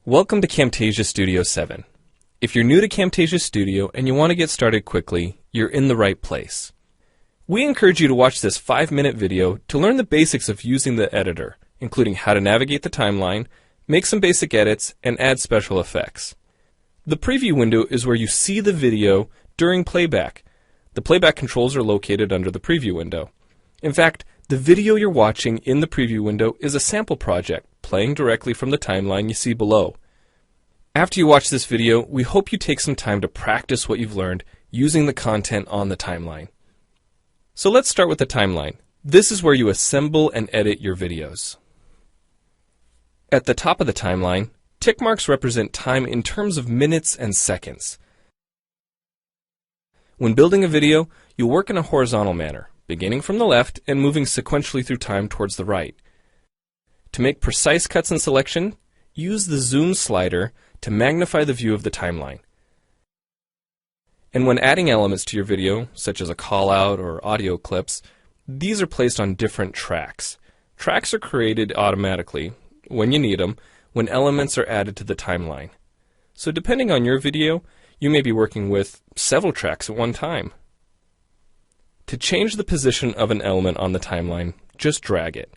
Welcome to Camtasia Studio 7. If you're new to Camtasia Studio and you want to get started quickly, you're in the right place. We encourage you to watch this 5-minute video to learn the basics of using the editor, including how to navigate the timeline, make some basic edits, and add special effects. The preview window is where you see the video during playback. The playback controls are located under the preview window. In fact, the video you're watching in the preview window is a sample project playing directly from the timeline you see below. After you watch this video, we hope you take some time to practice what you've learned using the content on the timeline. So let's start with the timeline. This is where you assemble and edit your videos. At the top of the timeline, tick marks represent time in terms of minutes and seconds. When building a video, you'll work in a horizontal manner, beginning from the left and moving sequentially through time towards the right. To make precise cuts and selection, use the zoom slider to magnify the view of the timeline. And when adding elements to your video, such as a call-out or audio clips, these are placed on different tracks. Tracks are created automatically, when you need them, when elements are added to the timeline. So depending on your video, you may be working with several tracks at one time. To change the position of an element on the timeline, just drag it.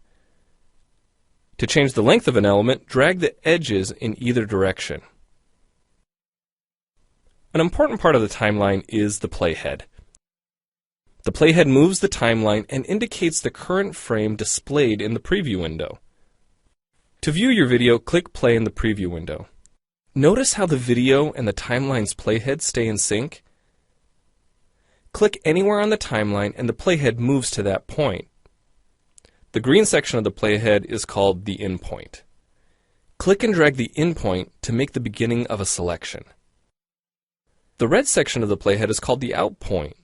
To change the length of an element, drag the edges in either direction. An important part of the timeline is the playhead. The playhead moves the timeline and indicates the current frame displayed in the preview window. To view your video, click play in the preview window. Notice how the video and the timeline's playhead stay in sync? Click anywhere on the timeline and the playhead moves to that point. The green section of the playhead is called the in point. Click and drag the in point to make the beginning of a selection. The red section of the playhead is called the out point.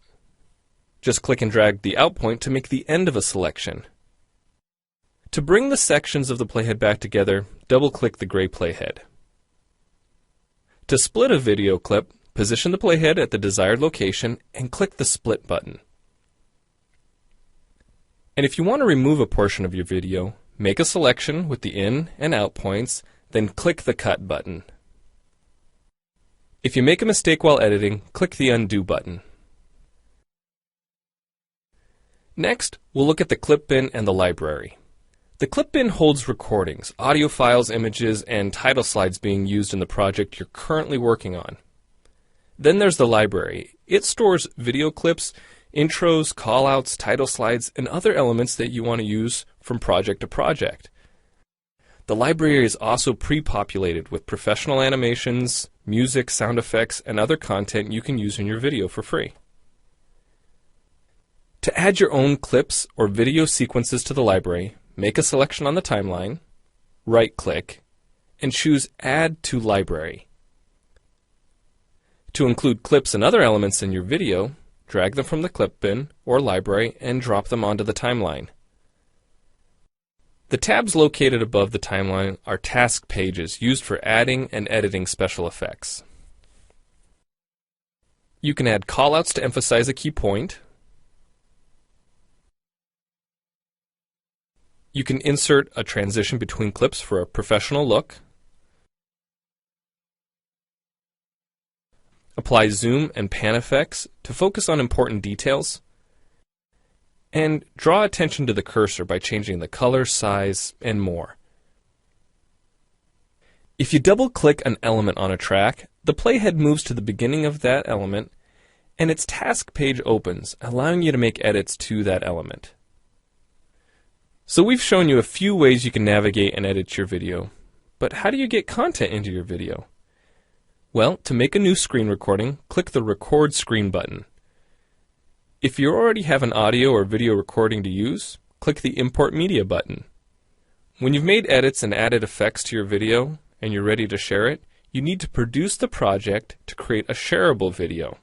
Just click and drag the out point to make the end of a selection. To bring the sections of the playhead back together, double-click the gray playhead. To split a video clip, position the playhead at the desired location and click the split button. And if you want to remove a portion of your video, make a selection with the in and out points, then click the cut button. If you make a mistake while editing, click the undo button. Next, we'll look at the clip bin and the library. The clip bin holds recordings, audio files, images, and title slides being used in the project you're currently working on. Then there's the library. It stores video clips, intros, callouts, title slides, and other elements that you want to use from project to project. The library is also pre-populated with professional animations, music, sound effects, and other content you can use in your video for free. To add your own clips or video sequences to the library, make a selection on the timeline, right-click, and choose Add to Library. To include clips and other elements in your video, drag them from the clip bin or library and drop them onto the timeline. The tabs located above the timeline are task pages used for adding and editing special effects. You can add callouts to emphasize a key point. You can insert a transition between clips for a professional look. Apply zoom and pan effects to focus on important details. And draw attention to the cursor by changing the color, size, and more. If you double-click an element on a track, the playhead moves to the beginning of that element, and its task page opens, allowing you to make edits to that element. So we've shown you a few ways you can navigate and edit your video, but how do you get content into your video? Well, to make a new screen recording, click the Record Screen button. If you already have an audio or video recording to use, click the Import Media button. When you've made edits and added effects to your video and you're ready to share it, you need to produce the project to create a shareable video.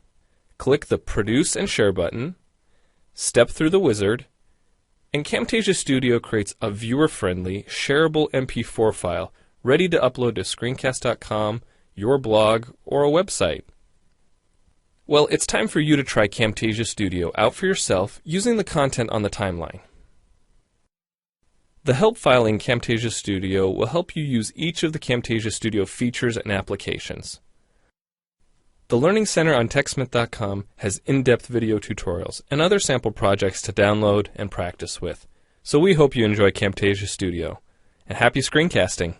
Click the Produce and Share button, step through the wizard, and Camtasia Studio creates a viewer-friendly, shareable MP4 file ready to upload to screencast.com, your blog, or a website. Well, it's time for you to try Camtasia Studio out for yourself using the content on the timeline. The help file in Camtasia Studio will help you use each of the Camtasia Studio features and applications. The Learning Center on TechSmith.com has in-depth video tutorials and other sample projects to download and practice with. So we hope you enjoy Camtasia Studio. And happy screencasting!